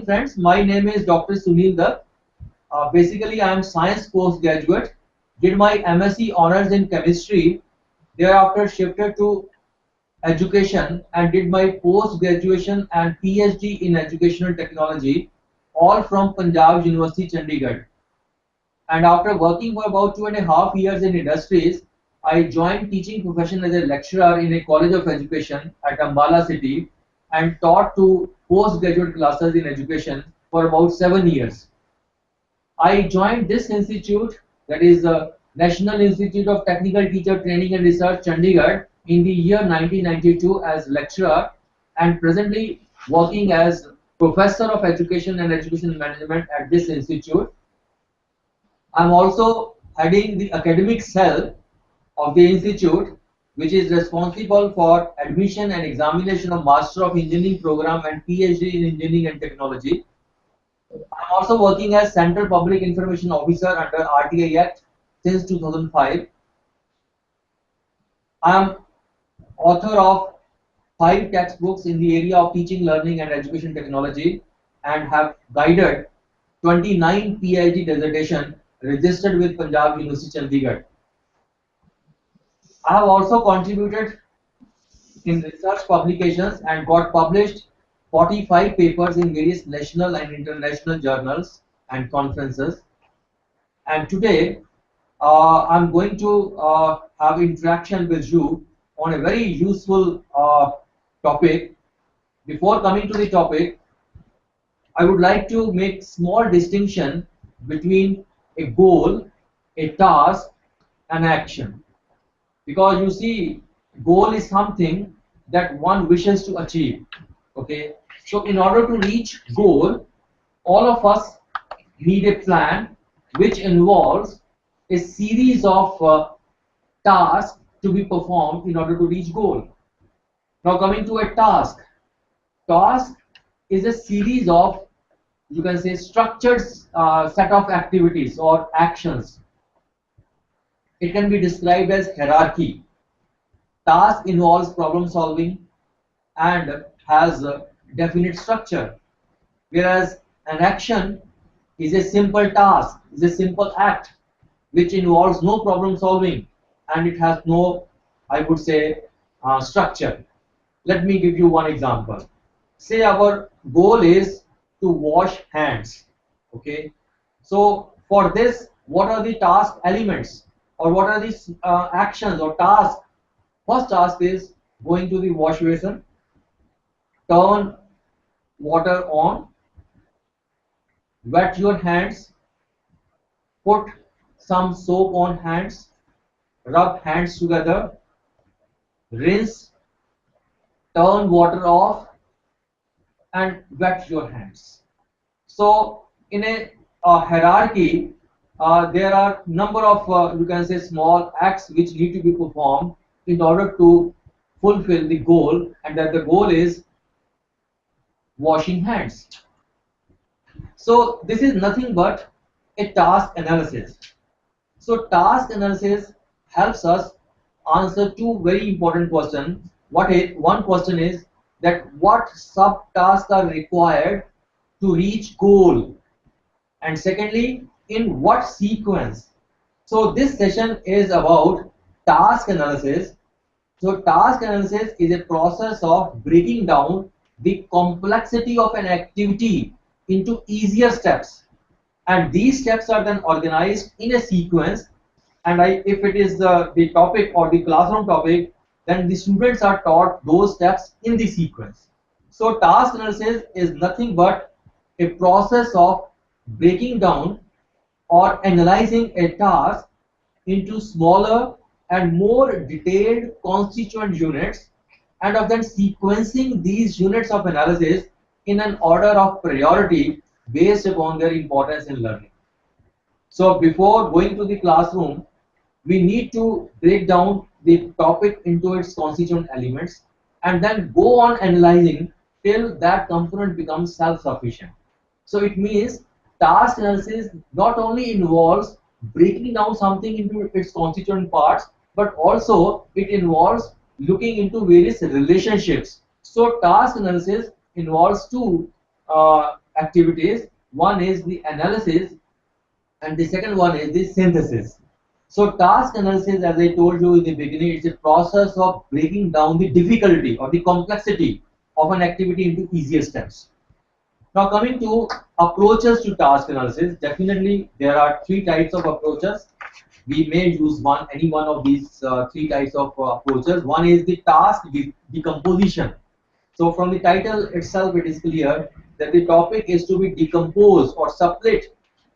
morning, friends. My name is Dr. Sunil Dutt. Basically, I am science postgraduate. Did my MSc honors in chemistry. Thereafter, shifted to education and did my post graduation and PhD in educational technology, all from Punjab University, Chandigarh. And after working for about 2.5 years in industries, I joined teaching profession as a lecturer in a college of education at Ambala city and taught to postgraduate classes in education for about 7 years. I joined this institute, that is the National Institute of Technical Teacher Training and Research, Chandigarh, in the year 1992 as lecturer and presently working as Professor of Education and Education Management at this institute. I am also heading the academic cell of the institute, which is responsible for admission and examination of Master of Engineering program and PhD in Engineering and Technology. I am also working as Central Public Information Officer under RTI Act since 2005. I am author of 5 textbooks in the area of teaching, learning and education technology and have guided 29 PhD dissertation registered with Punjab University Chandigarh. I have also contributed in research publications and got published 45 papers in various national and international journals and conferences. And today I'm going to have interaction with you on a very useful topic. Before coming to the topic, I would like to make small distinction between a goal, a task, and action. Because you see, goal is something that one wishes to achieve. Okay, so in order to reach goal, all of us need a plan which involves a series of tasks to be performed in order to reach goal. Now coming to a task. Task is a series of, you can say, structured set of activities or actions. It can be described as hierarchy. Task involves problem solving and has a definite structure, whereas an action is a simple task, is a simple act which involves no problem solving and it has no, I would say, structure. Let me give you one example. Say our goal is to wash hands. Okay, so for this, what are the task elements or what are the actions or tasks? First task is going to the wash basin, turn water on, wet your hands, put some soap on hands, rub hands together, rinse, turn water off and wet your hands. So in a hierarchy, there are number of you can say small acts which need to be performed in order to fulfill the goal, and that the goal is washing hands. So this is nothing but a task analysis. So task analysis helps us answer two very important questions. One question is that what subtasks are required to reach goal, and secondly, in what sequence. So this session is about task analysis. So task analysis is a process of breaking down the complexity of an activity into easier steps, and these steps are then organized in a sequence. And if it is the topic or the classroom topic, then the students are taught those steps in the sequence. So task analysis is nothing but a process of breaking down or analyzing a task into smaller and more detailed constituent units, and of then sequencing these units of analysis in an order of priority based upon their importance in learning. So before going to the classroom, we need to break down the topic into its constituent elements and then go on analyzing till that component becomes self-sufficient. So it means task analysis not only involves breaking down something into its constituent parts, but also it involves looking into various relationships. So task analysis involves two activities. One is the analysis and the second one is the synthesis. So task analysis, as I told you in the beginning, it's a process of breaking down the difficulty or the complexity of an activity into easier steps. Now coming to approaches to task analysis, definitely there are three types of approaches. We may use any one of these three types of approaches. One is the task decomposition. So from the title itself, it is clear that the topic is to be decomposed or split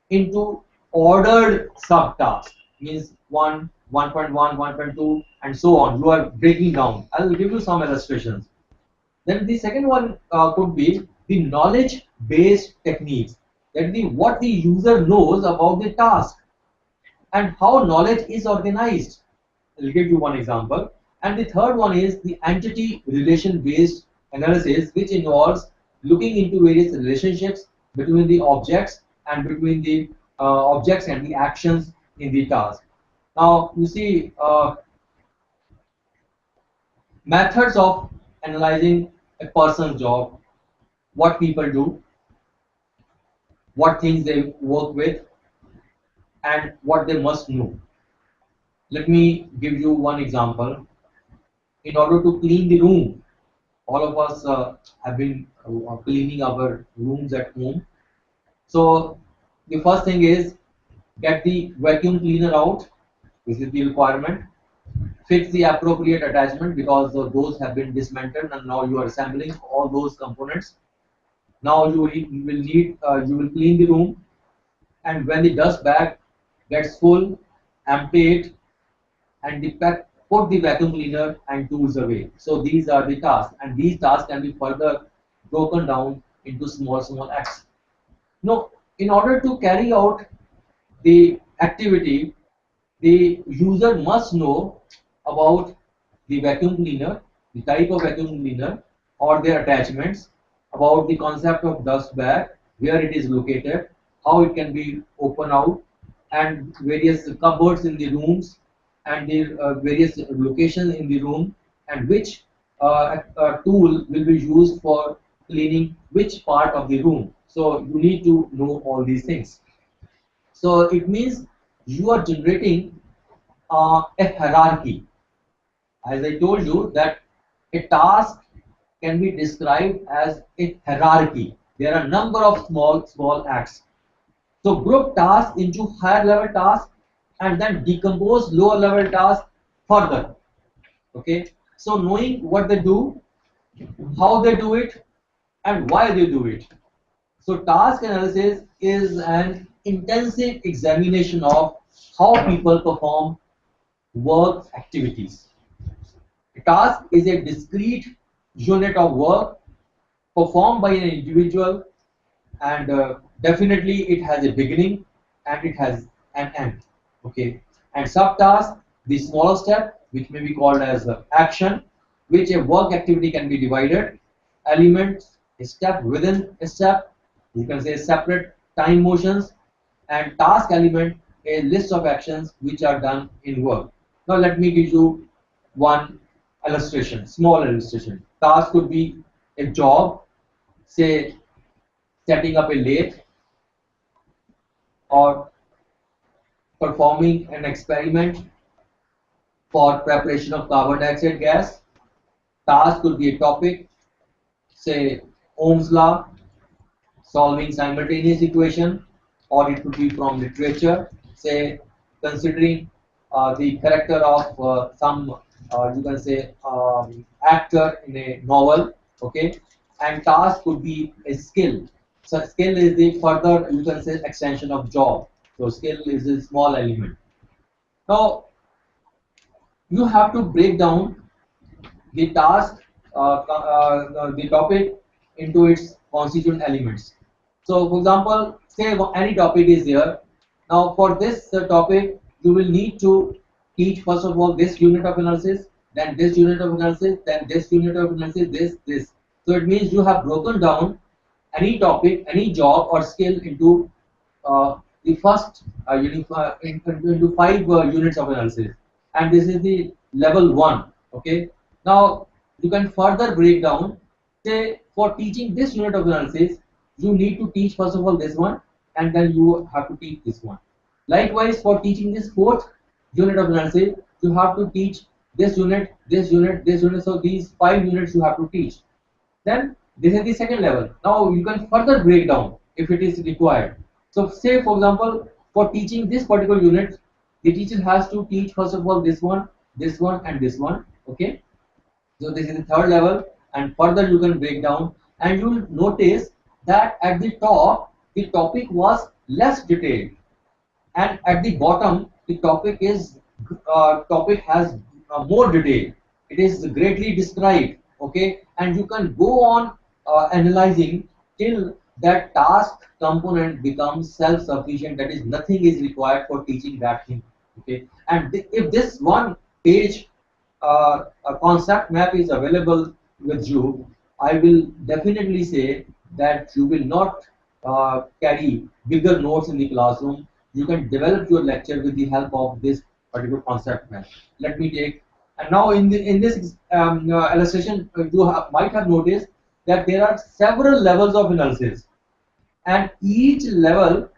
into ordered subtasks. Means 1, 1.1, 1.2, and so on. You are breaking down. I will give you some illustrations. Then the second one could be the knowledge-based techniques. That the what the user knows about the task and how knowledge is organized. I'll give you one example. And the third one is the entity relation based analysis, which involves looking into various relationships between the objects and between the objects and the actions in the task. Now, you see methods of analyzing a person's job, what people do, what things they work with, and what they must know. Let me give you one example. In order to clean the room, all of us have been cleaning our rooms at home. So the first thing is get the vacuum cleaner out. This is the requirement. Fix the appropriate attachment because those have been dismantled and now you are assembling all those components. Now you will need you will clean the room, and when the dust bag gets full, empty it and put the vacuum cleaner and tools away. So these are the tasks, and these tasks can be further broken down into small acts. Now, in order to carry out the activity, the user must know about the vacuum cleaner, the type of vacuum cleaner or their attachments, about the concept of dust bag, where it is located, how it can be opened out, and various cupboards in the rooms and the various locations in the room, and which tool will be used for cleaning which part of the room. So you need to know all these things. So it means you are generating a hierarchy. As I told you that a task can be described as a hierarchy. There are a number of small acts. So group tasks into higher level tasks and then decompose lower level tasks further. Okay. So knowing what they do, how they do it, and why they do it. So task analysis is an intensive examination of how people perform work activities. A task is a discrete unit of work performed by an individual, and definitely it has a beginning and it has an end. Okay, and subtask, the smaller step, which may be called as action, which a work activity can be divided, elements, a step within a step, you can say separate time motions, and task element, a list of actions which are done in work. Now let me give you one illustration, small illustration. Task could be a job, say setting up a lathe or performing an experiment for preparation of carbon dioxide gas. Task could be a topic, say Ohm's law, solving simultaneous equation, or it could be from literature, say considering the character of some you can say actor in a novel. Okay, and task could be a skill. So skill is the further you can say extension of job. So skill is a small element. Now you have to break down the task, the topic into its constituent elements. So for example, say any topic is there. Now for this topic, you will need to teach first of all this unit of analysis, then this unit of analysis, then this unit of analysis, this. So it means you have broken down any topic, any job or skill into the first into 5 units of analysis, and this is the level 1. Okay, now you can further break down, say for teaching this unit of analysis you need to teach first of all this one, and then you have to teach this one. Likewise, for teaching this fourth unit of analysis, you have to teach this unit, this unit, this unit. So these 5 units you have to teach. Then this is the second level. Now you can further break down if it is required. So say for example, for teaching this particular unit, the teacher has to teach first of all this one and this one. Okay. So this is the third level, and further you can break down, and you will notice that at the top the topic was less detailed, and at the bottom the topic has more detail. It is greatly described. Okay, and you can go on analyzing till that task component becomes self-sufficient. That is, nothing is required for teaching that thing. Okay, and if this one page a concept map is available with you, I will definitely say that you will not carry bigger notes in the classroom. You can develop your lecture with the help of this particular concept map. Let me take, and now in this illustration, might have noticed that there are several levels of analysis, and each level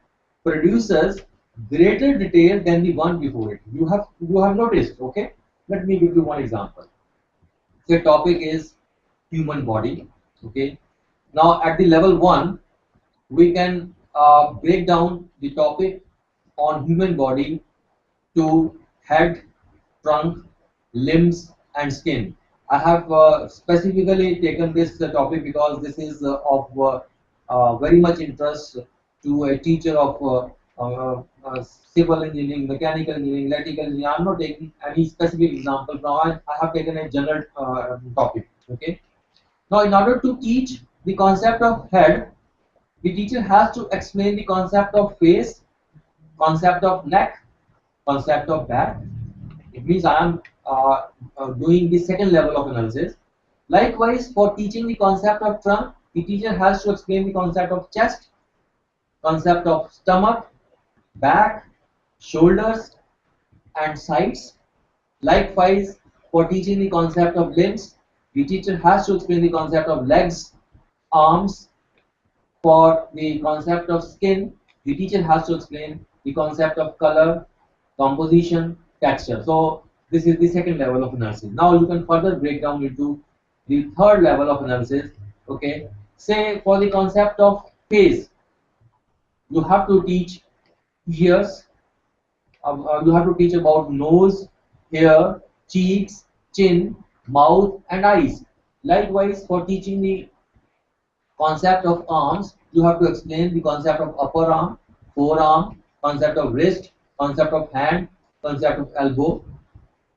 produces greater detail than the one before it. You have noticed. Okay, let me give you one example. The topic is human body. Okay, now at the level 1 we can break down the topic on human body to head, trunk, limbs, and skin. I have specifically taken this topic because this is of very much interest to a teacher of civil engineering, mechanical engineering, electrical engineering. I'm not taking any specific example now. I have taken a general topic. Okay. Now, in order to teach the concept of head, the teacher has to explain the concept of face, concept of neck, concept of back. It means I am doing the second level of analysis. Likewise, for teaching the concept of trunk, the teacher has to explain the concept of chest, concept of stomach, back, shoulders, and sides. Likewise, for teaching the concept of limbs, the teacher has to explain the concept of legs, arms. For the concept of skin, the teacher has to explain the concept of color, composition, texture. So this is the second level of analysis. Now you can further break down into the third level of analysis. Okay, say for the concept of face, you have to teach ears. You have to teach about nose, hair, cheeks, chin, mouth, and eyes. Likewise, for teaching the concept of arms, you have to explain the concept of upper arm, forearm, concept of wrist, concept of hand, concept of elbow.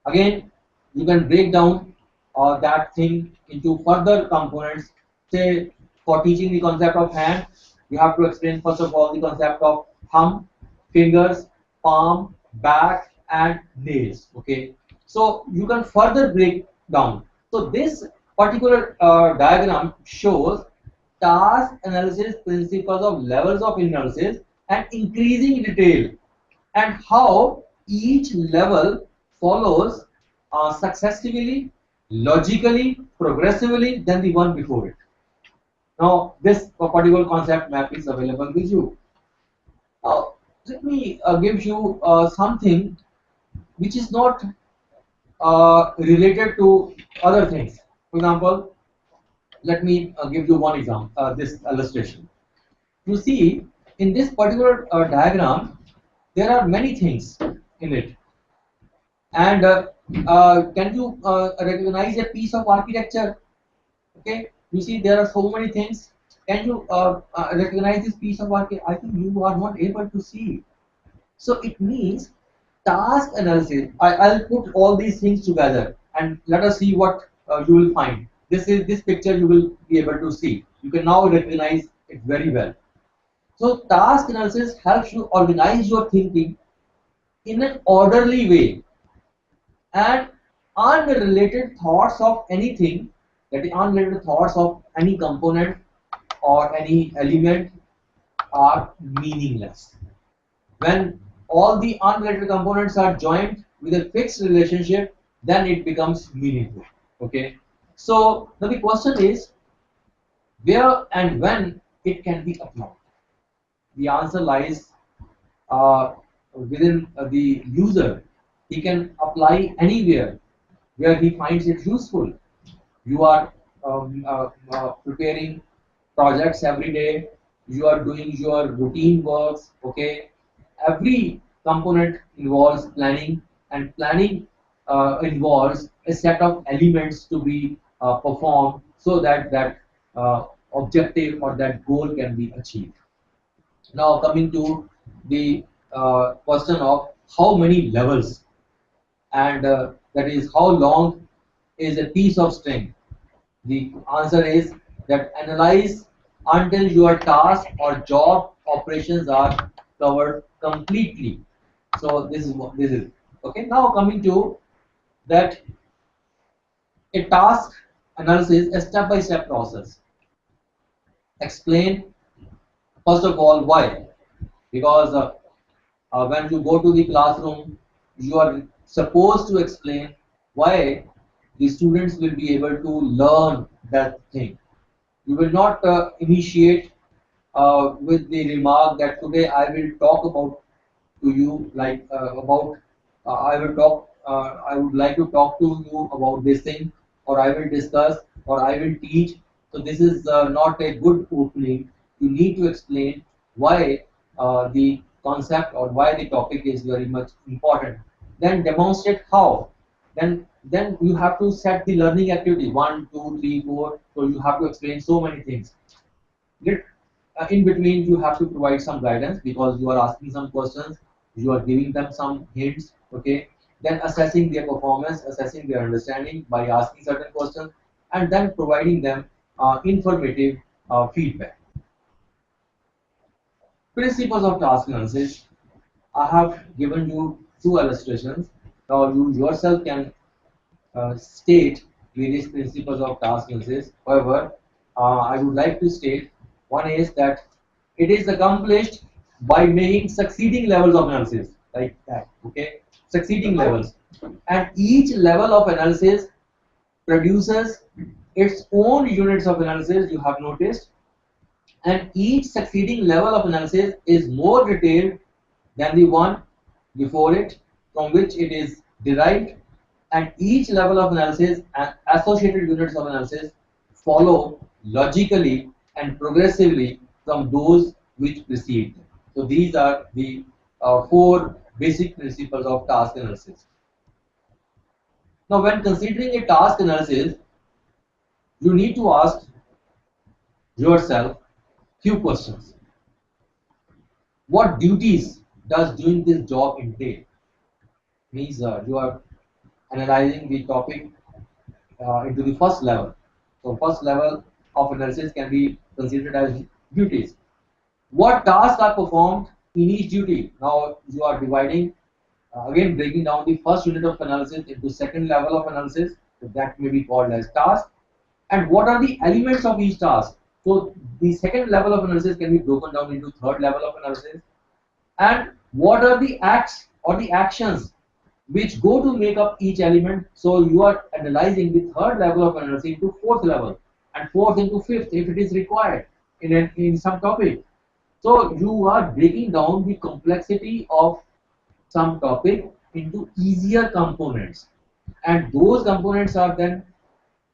Again, you can break down that thing into further components. Say, for teaching the concept of hand, you have to explain first of all the concept of thumb, fingers, palm, back, and nails. Okay, so you can further break down. So this particular diagram shows task analysis principles of levels of analysis and increasing detail, and how each level follows successively, logically, progressively than the one before it. Now, this particular concept map is available with you. Now, let me give you something which is not related to other things. For example, let me give you one example, this illustration. You see, in this particular diagram, there are many things in it. And can you recognize a piece of architecture? Okay, you see there are so many things. Can you recognize this piece of architecture? I think you are not able to see. So it means task analysis. I'll put all these things together and let us see what you will find. This picture you will be able to see. You can now recognize it very well. So task analysis helps you organize your thinking in an orderly way, and unrelated thoughts of anything, that is unrelated thoughts of any component or any element, are meaningless. When all the unrelated components are joined with a fixed relationship, then it becomes meaningful. Okay, so now the question is, where and when it can be applied? The answer lies within the user. He can apply anywhere where he finds it useful. You are preparing projects every day, you are doing your routine works, okay. Every component involves planning, and planning involves a set of elements to be performed so that that objective or that goal can be achieved. Now coming to the question of how many levels, and that is how long is a piece of string. The answer is that analyze until your task or job operations are covered completely. So this is what this is. Okay. Now coming to that, a task analysis, a step-by-step process. Explain first of all why, because when you go to the classroom, you are supposed to explain why the students will be able to learn that thing. You will not initiate with the remark that today I will talk about to you like about I would like to talk to you about this thing, or I will discuss, or I will teach. So this is not a good opening. You need to explain why the concept or why the topic is very much important. Then demonstrate how. Then you have to set the learning activity 1, 2, 3, 4. So you have to explain so many things. Let, in between you have to provide some guidance because you are asking some questions, you are giving them some hints, okay. Then assessing their performance, assessing their understanding by asking certain questions, and then providing them informative feedback. Principles of task analysis. I have given you two illustrations. Now you yourself can state various principles of task analysis. However, I would like to state one is that it is accomplished by making succeeding levels of analysis like that. Okay, succeeding levels, and each level of analysis produces its own units of analysis. You have noticed, and each succeeding level of analysis is more detailed than the one before it, from which it is derived, and each level of analysis and associated units of analysis follow logically and progressively from those which precede them. So these are the four basic principles of task analysis. Now when considering a task analysis, you need to ask yourself few questions. What duties does doing this job entail? Means you are analyzing the topic into the first level. So first level of analysis can be considered as duties. What tasks are performed in each duty? Now you are dividing, again breaking down the first unit of analysis into second level of analysis. So that may be called as task. And what are the elements of each task? So the second level of analysis can be broken down into third level of analysis. And what are the acts or the actions which go to make up each element? So you are analyzing the third level of analysis into fourth level, and fourth into fifth if it is required in some topic. So you are breaking down the complexity of some topic into easier components, and those components are then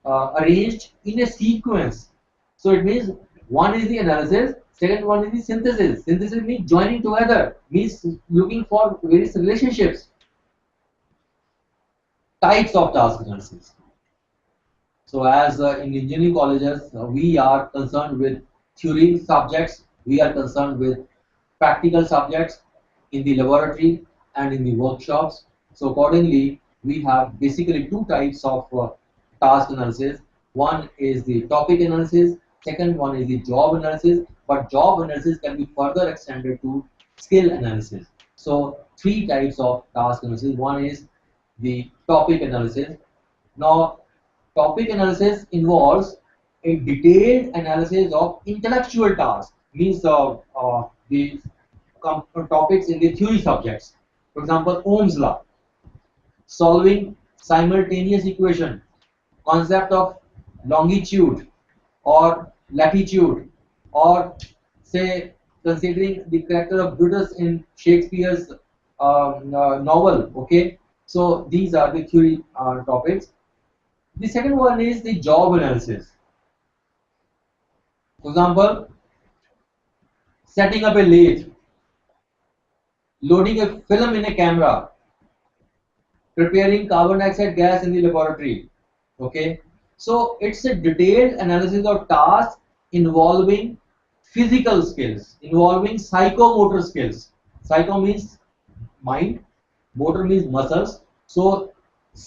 arranged in a sequence. So it means one is the analysis, second one is the synthesis. Synthesis means joining together, means looking for various relationships. Types of task analysis. So as in engineering colleges, we are concerned with theory subjects, we are concerned with practical subjects in the laboratory and in the workshops. So accordingly, we have basically two types of task analysis. One is the topic analysis, second one is the job analysis, but job analysis can be further extended to skill analysis. So three types of task analysis. One is the topic analysis. Now, topic analysis involves a detailed analysis of intellectual tasks, means the topics in the theory subjects. For example, Ohm's law, solving simultaneous equation, concept of longitude or latitude, or say considering the character of Brutus in Shakespeare's novel. Okay, so these are the theory topics. The second one is the job analysis. For example, setting up a lathe, loading a film in a camera, preparing carbon dioxide gas in the laboratory. Okay, so it's a detailed analysis of tasks involving physical skills, involving psychomotor skills. Psycho means mind, motor means muscles. So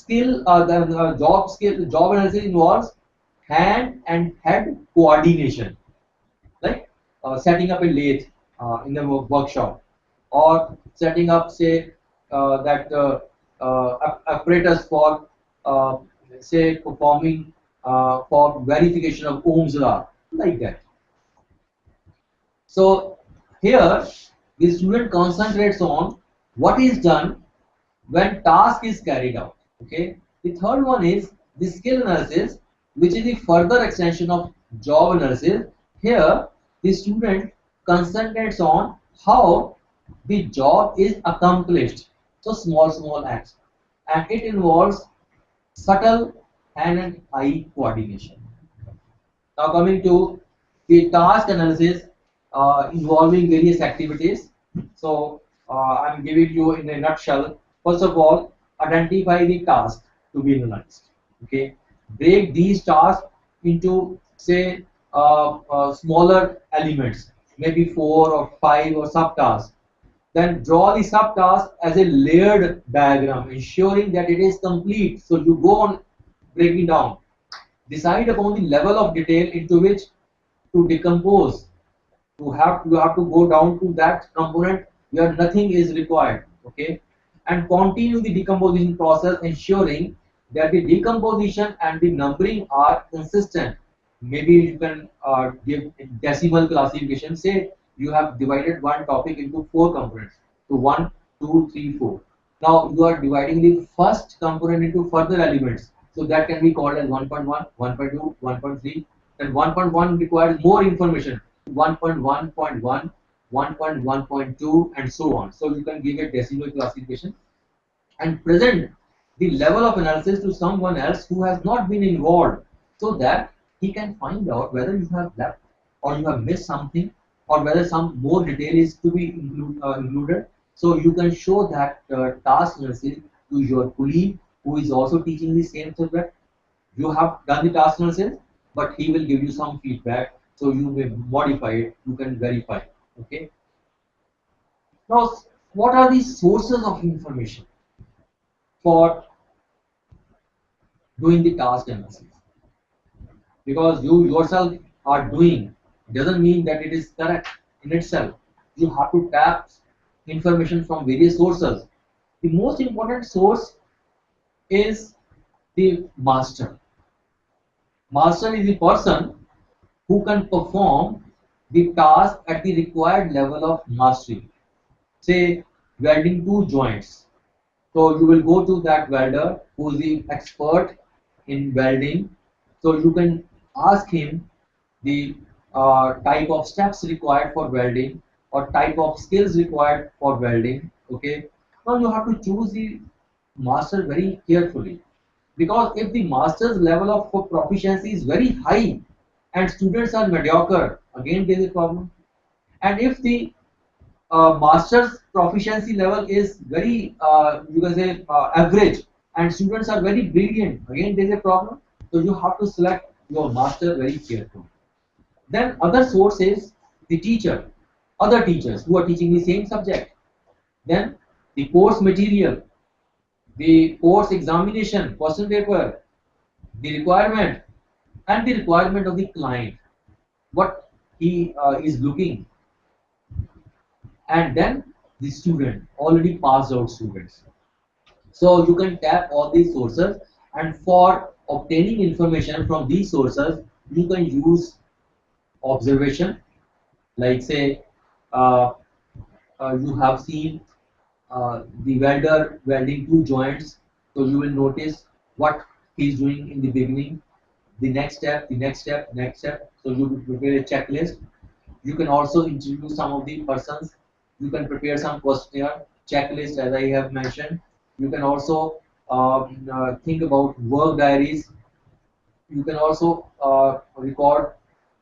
the job analysis involves hand and head coordination, like setting up a lathe in the workshop, or setting up, say, that apparatus for, uh, say, performing for verification of Ohm's law, like that. So here the student concentrates on what is done when task is carried out. Okay. The third one is the skill analysis, which is the further extension of job analysis. Here the student concentrates on how the job is accomplished. So small acts, and it involves subtle hand and eye coordination. Now coming to the task analysis involving various activities. So I'm giving you in a nutshell. First of all, identify the task to be analyzed. Okay, break these tasks into, say, smaller elements, maybe 4 or 5 or subtasks. Then draw the subtask as a layered diagram, ensuring that it is complete. So you go on breaking down. Decide upon the level of detail into which to decompose. You have to go down to that component where nothing is required. Okay, and continue the decomposition process, ensuring that the decomposition and the numbering are consistent. Maybe you can give decimal classification. Say you have divided one topic into 4 components. So 1, 2, 3, 4. Now you are dividing the first component into further elements. So that can be called as 1.1, 1.2, 1.3. And 1.1 requires more information. 1.1.1, 1.1.2, and so on. So you can give a decimal classification and present the level of analysis to someone else who has not been involved, so that he can find out whether you have left or you have missed something, or whether some more detail is to be included. So you can show that task analysis to your colleague who is also teaching the same subject. You have done the task analysis, but he will give you some feedback, so you may modify it, you can verify. Okay, now what are the sources of information for doing the task analysis? Because you yourself are doing doesn't mean that it is correct in itself. You have to tap information from various sources. The most important source is the master. Master is the person who can perform the task at the required level of mastery. Say welding 2 joints. So you will go to that welder who is the expert in welding. So you can ask him the type of steps required for welding, or type of skills required for welding. Okay. Now you have to choose the master very carefully, because if the master's level of proficiency is very high and students are mediocre, again there is a problem. And if the master's proficiency level is very, you can say, average, and students are very brilliant, again there is a problem. So you have to select your master very carefully. Then other source is the teacher, other teachers who are teaching the same subject. Then the course material, the course examination, question paper, the requirement, and the requirement of the client, what he is looking, and then the student, already passed out students. So you can tap all these sources, and for obtaining information from these sources, you can use observation. Like say, uh, you have seen the welder welding 2 joints, so you will notice what he is doing in the beginning, the next step, the next step, next step. So you will prepare a checklist. You can also interview some of the persons. You can prepare some questionnaire, checklist as I have mentioned. You can also think about work diaries. You can also record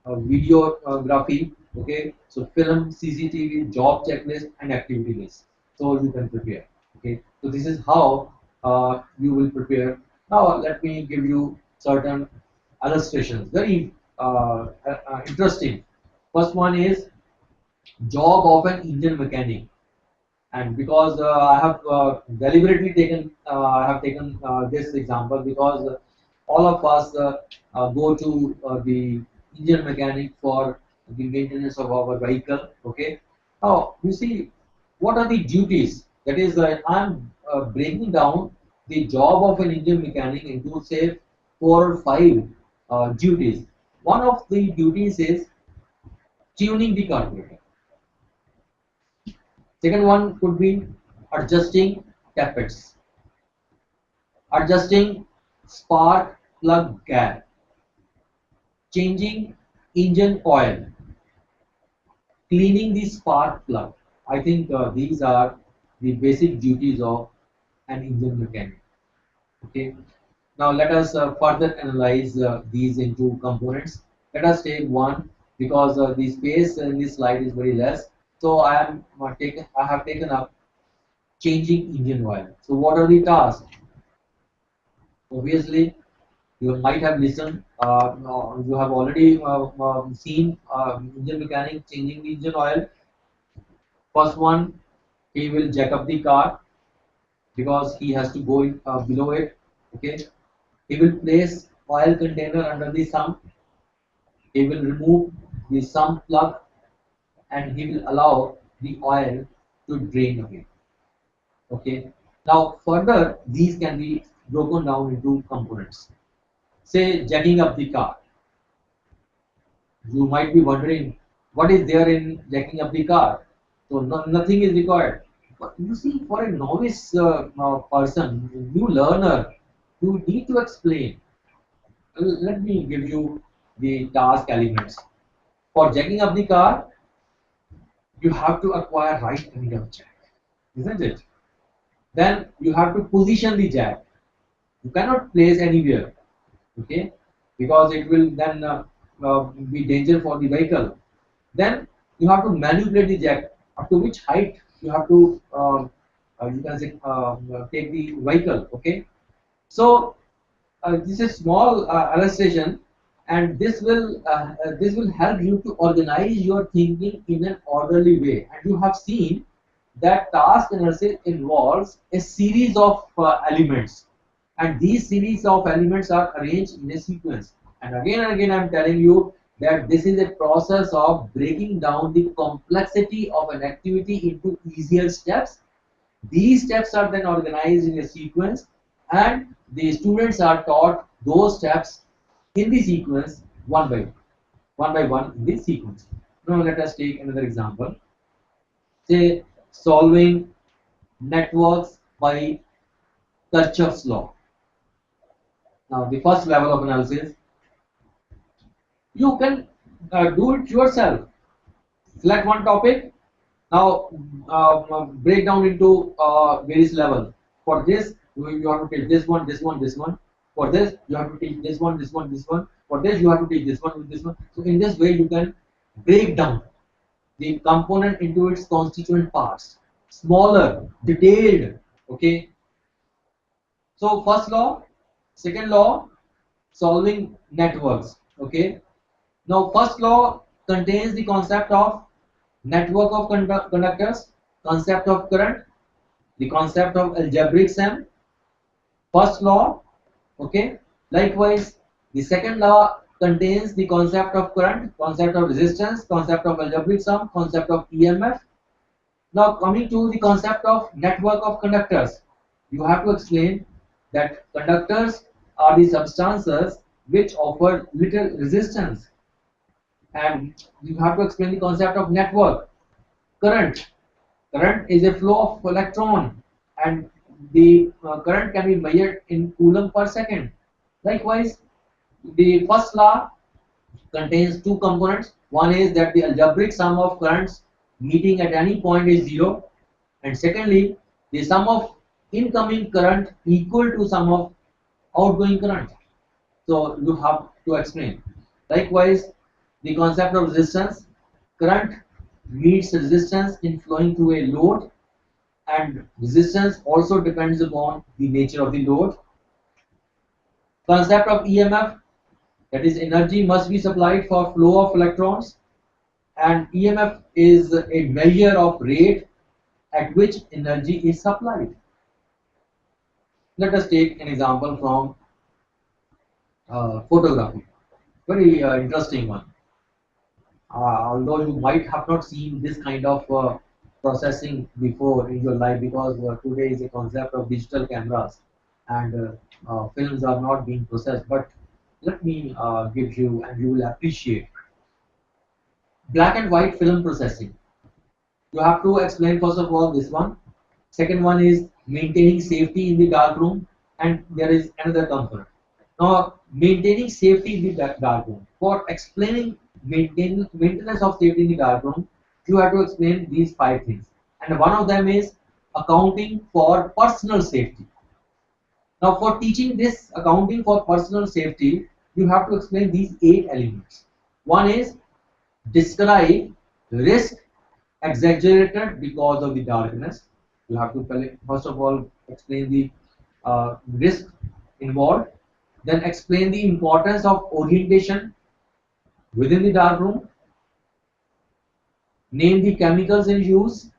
videography. Okay, so film, CCTV, job checklist, and activity list. So you can prepare. Okay, so this is how you will prepare. Now let me give you certain illustrations. Very interesting. First one is job of an engine mechanic, and because I have deliberately taken this example because all of us go to the engine mechanic for the maintenance of our vehicle. Okay, now you see what are the duties. That is, I'm breaking down the job of an engine mechanic into say 4 or 5 duties. One of the duties is tuning the carburetor. Second one could be adjusting tappets, adjusting spark plug gap, changing engine oil, cleaning the spark plug. I think these are the basic duties of an engine mechanic. Okay. Now let us further analyze these into components. Let us take one because the space in this slide is very less. So I have taken up changing engine oil. So what are the tasks? Obviously, you might have listened. No, you have already seen engine mechanic changing the engine oil. First one, he will jack up the car because he has to go in, below it. Okay, he will place oil container under the sump. He will remove the sump plug and he will allow the oil to drain away. Okay. Now further, these can be broken down into components. Say jacking up the car. You might be wondering what is there in jacking up the car. So nothing is required. But you see, for a novice person, new learner, you need to explain. Let me give you the task elements. For jacking up the car, you have to acquire right kind of jack, isn't it? Then you have to position the jack. You cannot place anywhere, okay, because it will then be danger for the vehicle. Then you have to manipulate the jack up to which height you have to you can say take the vehicle. Okay, so this is small illustration, and this will help you to organize your thinking in an orderly way. And you have seen that task analysis involves a series of elements, and these series of elements are arranged in a sequence. And again, I'm telling you that this is a process of breaking down the complexity of an activity into easier steps. These steps are then organized in a sequence, and the students are taught those steps in the sequence one by one in the sequence. Now let us take another example. Say solving networks by Kirchhoff's law. Now the first level of analysis, you can do it yourself. Select one topic. Now break down into various levels. For this, you have to take this one, this one, this one. For this, you have to take this one, this one, this one. For this, you have to take this one, this one. So in this way, you can break down the component into its constituent parts, smaller, detailed. Okay. So first law, second law, solving networks. Okay. Now first law contains the concept of network of conductors, concept of current, the concept of algebraic sum, first law. Okay. Likewise, the second law contains the concept of current, concept of resistance, concept of algebraic sum, concept of EMF. Now coming to the concept of network of conductors, you have to explain that conductors are the substances which offer little resistance, and you have to explain the concept of network. Current, current is a flow of electron, and the current can be measured in coulomb per second. Likewise, the first law contains two components. One is that the algebraic sum of currents meeting at any point is 0, and secondly, the sum of incoming current equal to sum of outgoing current. So you have to explain. Likewise, the concept of resistance. Current meets resistance in flowing through a load, and resistance also depends upon the nature of the load. Concept of EMF, that is energy must be supplied for flow of electrons, and EMF is a measure of rate at which energy is supplied. Let us take an example from photography. Very interesting one. Although you might have not seen this kind of processing before in your life, because today is a concept of digital cameras, and films are not being processed. But let me give you, and you will appreciate, black and white film processing. You have to explain first of all this one. Second one is maintaining safety in the dark room, and there is another component. Now, maintaining safety in the dark room. For explaining maintenance of safety in the dark room, you have to explain these five things, and one of them is accounting for personal safety. Now, for teaching this accounting for personal safety, you have to explain these 8 elements. One is describe risk exaggerated because of the darkness. You have to first of all explain the risk involved, then explain the importance of orientation within the dark room, name the chemicals in use,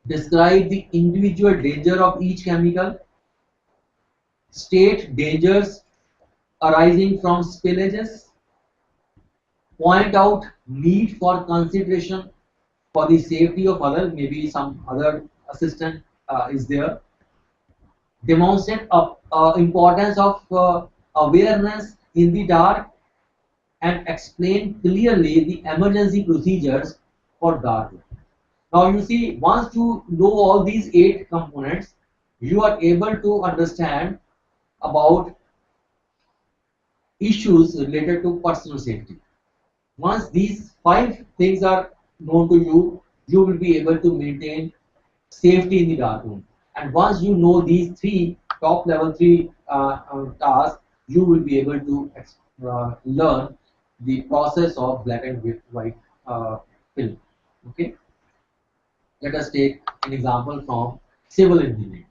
describe the individual danger of each chemical, state dangers arising from spillages, point out need for consideration for the safety of others, maybe some other assistant is there, demonstrate importance of awareness in the dark, and explain clearly the emergency procedures for dark room. Now you see, once you know all these 8 components, you are able to understand about issues related to personal safety. Once these 5 things are known to you, you will be able to maintain safety in the dark room. And once you know these top level three tasks, you will be able to learn the process of black and white film. Okay, let us take an example from civil engineering.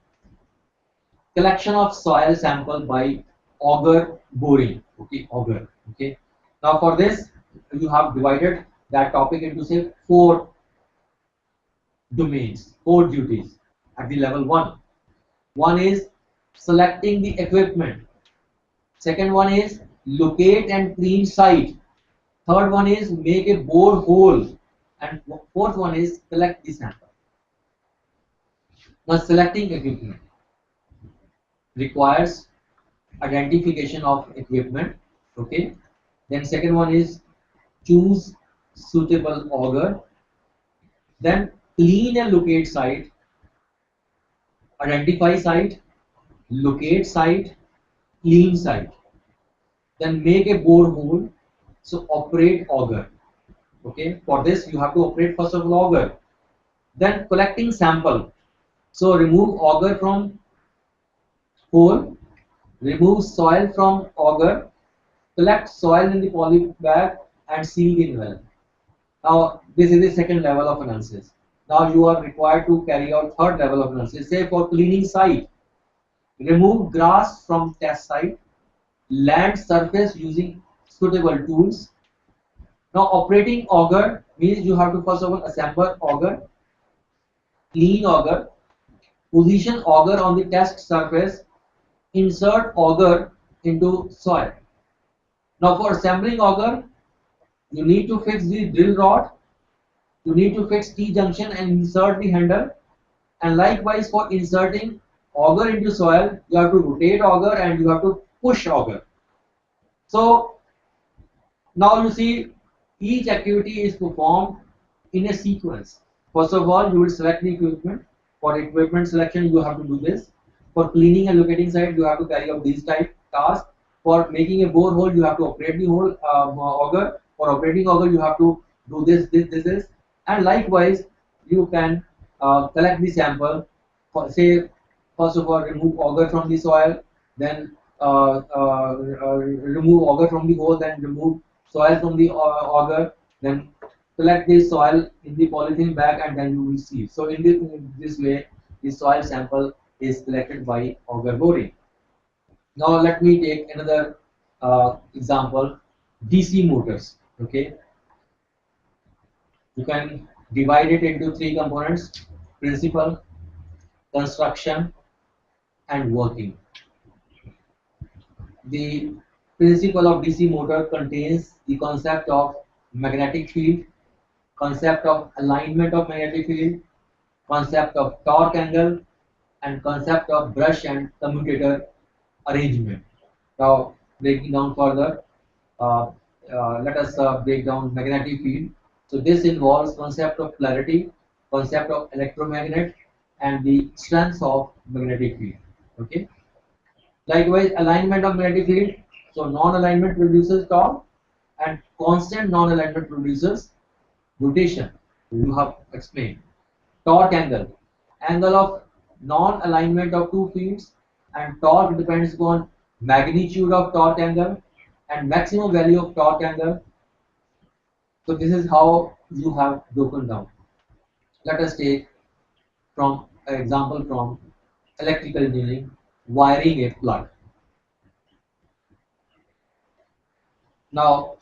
Collection of soil sample by auger boring. Okay, auger. Okay. Now for this, you have divided that topic into say 4 domains, 4 duties at the level 1. One is selecting the equipment. Second one is locate and clean site. Third one is make a bore hole. And fourth one is collect the sample. Now selecting equipment requires identification of equipment. Okay. Then second one is choose suitable auger. Then clean and locate site. Identify site, locate site, clean site. Then make a bore hole. So operate auger. Okay, for this you have to operate first of all auger. Then collecting sample. So remove auger from hole, remove soil from auger, collect soil in the poly bag and seal in well. Now this is the second level of analysis. Now you are required to carry out third level of analysis. Say for cleaning site, remove grass from test site, land surface using suitable tools. Now operating auger means you have to first of all assemble auger, clean auger, position auger on the test surface, insert auger into soil. Now for assembling auger, you need to fix the drill rod, you need to fix T-junction and insert the handle, and likewise for inserting auger into soil, you have to rotate auger and you have to push auger. So now you see each activity is performed in a sequence. First of all, you will select the equipment. For equipment selection, you have to do this. For cleaning and locating site, you have to carry out these type tasks. For making a borehole, you have to operate the hole auger. For operating auger, you have to do this, and likewise, you can collect the sample. Say, first of all, remove auger from the soil, then remove auger from the hole, then remove soil from the auger, then collect the soil in the polythene bag, and then you will see. So in this way, the soil sample is collected by auger boring. Now let me take another example, DC motors. Okay, you can divide it into three components: principle, construction, and working. The principle of DC motor contains the concept of magnetic field, concept of alignment of magnetic field, concept of torque angle, and concept of brush and commutator arrangement. Now breaking down further, uh, let us break down magnetic field. So this involves concept of polarity, concept of electromagnet, and the strength of magnetic field. Okay. Likewise, alignment of magnetic field. So non-alignment produces torque, and constant non-alignment produces rotation. You have explained. Torque angle, angle of non-alignment of two fields, and torque depends upon magnitude of torque angle and maximum value of torque angle. So this is how you have broken down. Let us take from an example from electrical engineering, wiring a plug. Now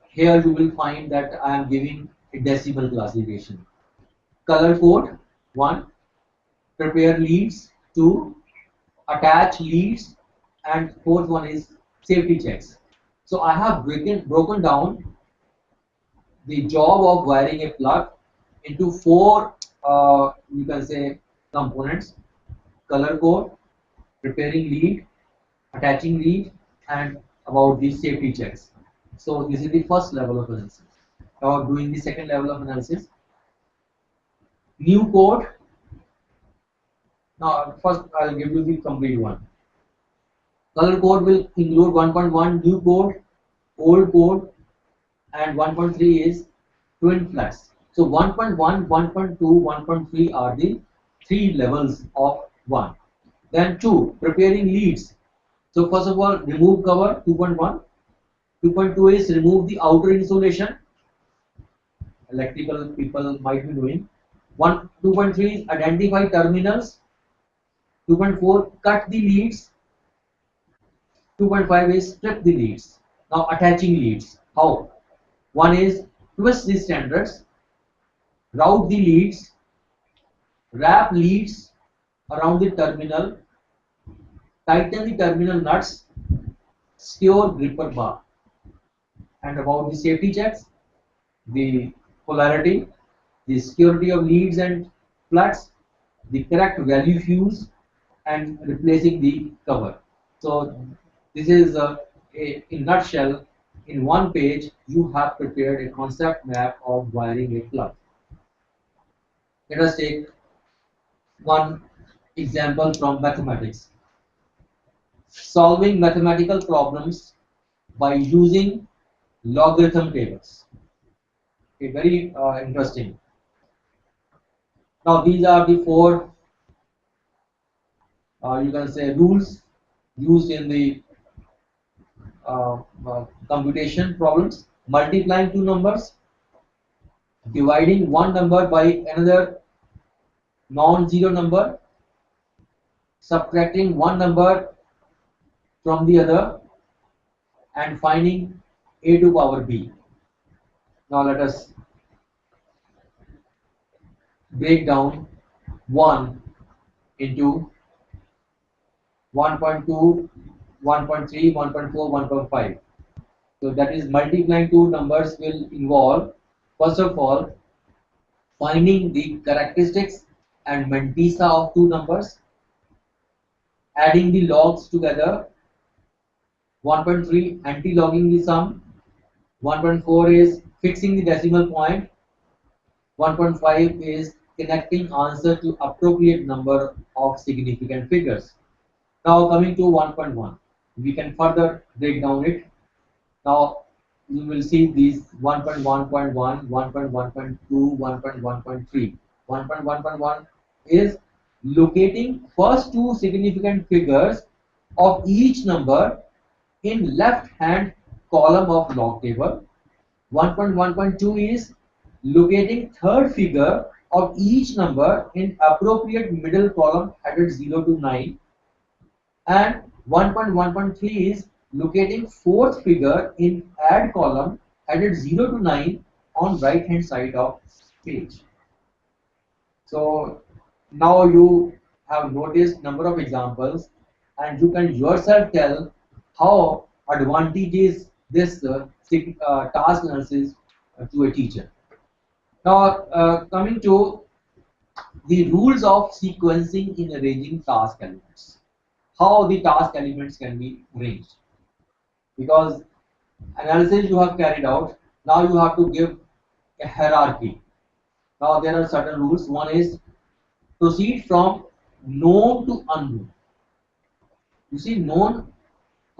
here you will find that I am giving a decimal classification. Color code 1, prepare leads 2, attach leads, and fourth one is safety checks. So I have broken down the job of wiring a plug into four you can say components: color code, preparing lead, attaching lead, and about the safety checks. So this is the first level of analysis. Now doing the second level of analysis, new code. Now first I'll give you the complete one. Color code will include 1.1 new code, old code, and 1.3 is twin flags. So 1.1, 1.2, 1.3 are the three levels of 1. Then 2, preparing leads. So first of all, remove cover 2.1. 2.2 is remove the outer insulation. Electrical people might be doing. 2.3 is identify terminals. 2.4, cut the leads. 2.5 is strip the leads. Now attaching leads. How? One is twist the standards, route the leads, wrap leads around the terminal, tighten the terminal nuts, secure gripper bar. And about the safety checks, the polarity, the security of leads and flats, the correct value fuse, and replacing the cover. So this is in nutshell, in one page you have prepared a concept map of wiring a plug. Let us take one example from mathematics. Solving mathematical problems by using logarithm tables. Okay, very interesting. Now these are the four you can say rules used in the computation problems: multiplying two numbers, dividing one number by another non-zero number, subtracting one number from the other, and finding a to power b. Now let us break down 1 into 1.2, 1.3, 1.4, 1.5. So that is multiplying two numbers will involve, first of all, finding the characteristics and mantissa of two numbers, adding the logs together. 1.3 anti-logging the sum, 1.4 is fixing the decimal point, 1.5 is connecting answer to appropriate number of significant figures. Now coming to 1.1. We can further break down it. Now you will see these 1.1.1, 1.1.2, 1.1.3. 1.1.1 is locating first two significant figures of each number in left hand column of log table. 1.1.2 is locating third figure of each number in appropriate middle column headed 0 to 9, and 1.1.3 is locating fourth figure in add column headed 0 to 9 on right hand side of page. So now you have noticed number of examples, and you can yourself tell how advantageous this task analysis to a teacher. Now coming to the rules of sequencing in arranging task elements. How the task elements can be arranged. Because analysis you have carried out, now you have to give a hierarchy. Now there are certain rules. One is proceed from known to unknown. You see, known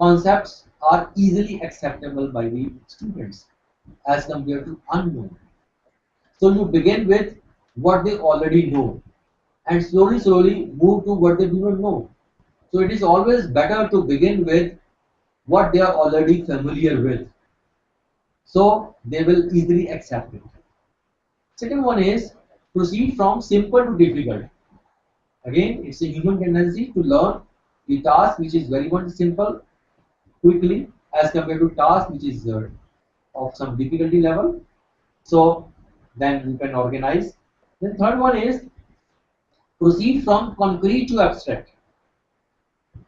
concepts are easily acceptable by the students as compared to unknown. So you begin with what they already know and slowly move to what they do not know. So it is always better to begin with what they are already familiar with. So they will easily accept it. Second one is proceed from simple to difficult. Again, it's a human tendency to learn the task which is very much simple quickly as compared to task which is of some difficulty level. So then you can organize. The third one is proceed from concrete to abstract.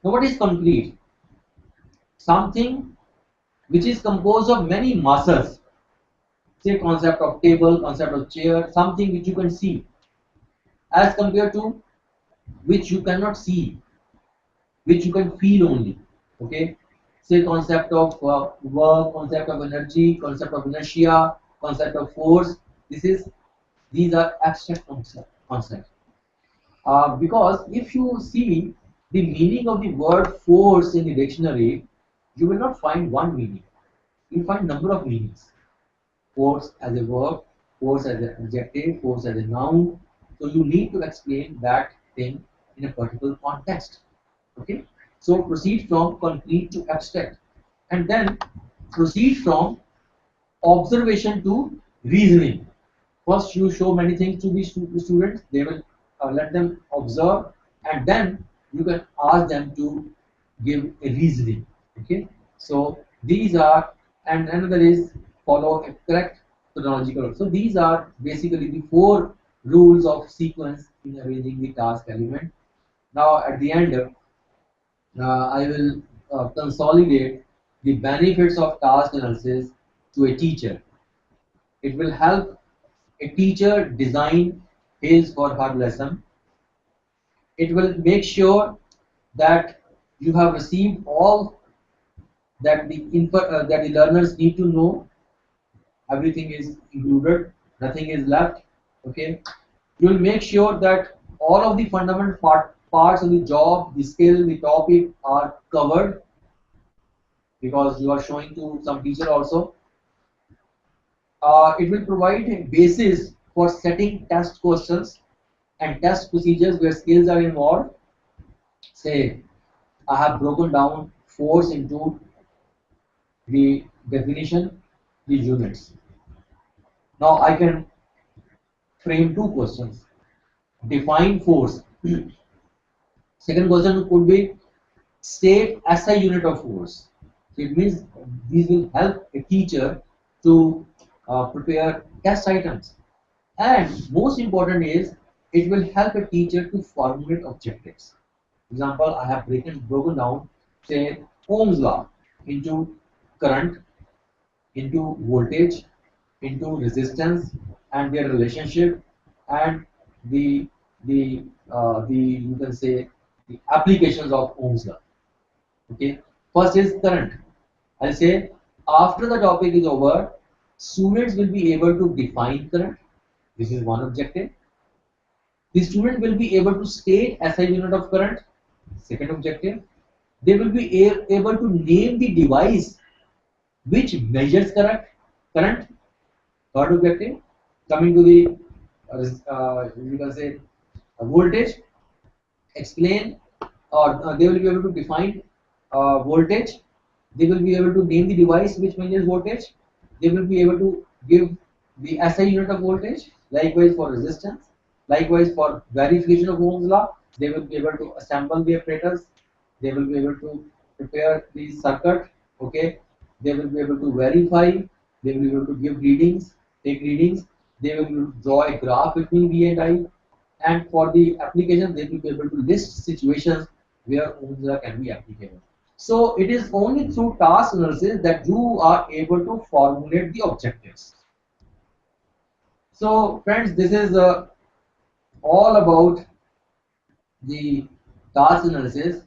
Now what is concrete? Something which is composed of many masses. Say concept of table, concept of chair, something which you can see as compared to which you cannot see, which you can feel only. Okay, say concept of work, concept of energy, concept of inertia, concept of force. These are abstract concepts. Because if you see the meaning of the word force in the dictionary, you will not find one meaning. You will find number of meanings. Force as a verb, force as an adjective, force as a noun. So you need to explain that thing in a particular context. Okay. So proceed from concrete to abstract, and then proceed from observation to reasoning. First, you show many things to the students. They will let them observe, and then you can ask them to give a reasoning. Okay. So these are, and another is follow a correct chronological. So these are basically the four rules of sequence in arranging the task element. Now at the end, I will consolidate the benefits of task analysis to a teacher. It will help a teacher design his or her lesson. It will make sure that you have received all that that the learners need to know. Everything is included, nothing is left. Okay, you will make sure that all of the fundamental parts of the job, the skill, the topic are covered, because you are showing to some teacher also. It will provide a basis for setting test questions and test procedures where skills are involved. Say, I have broken down force into the definition, the units. Now I can frame two questions. Define force. Second question could be state SI unit of force. So it means these will help a teacher to prepare test items. And most important is it will help a teacher to formulate objectives. For example, I have broken down, say, Ohm's law into current, into voltage, into resistance, and their relationship, and the you can say the applications of Ohm's law. Okay, first is current. I'll say after the topic is over, students will be able to define current. This is one objective. The student will be able to state SI unit of current. Second objective. They will be able to name the device which measures current. Third objective, coming to the you can say voltage, explain, or they will be able to define voltage. They will be able to name the device which measures voltage. They will be able to give the SI unit of voltage. Likewise for resistance. Likewise for verification of Ohm's law, they will be able to assemble the apparatus. They will be able to prepare the circuit. Okay. They will be able to verify. They will be able to give readings, take readings. They will be able to draw a graph between V and I, and for the application they will be able to list situations where Ohm's law can be applicable. So it is only through task analysis that you are able to formulate the objectives. So friends, this is all about the task analysis.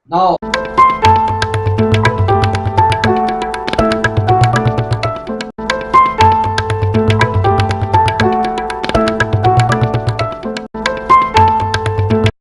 Now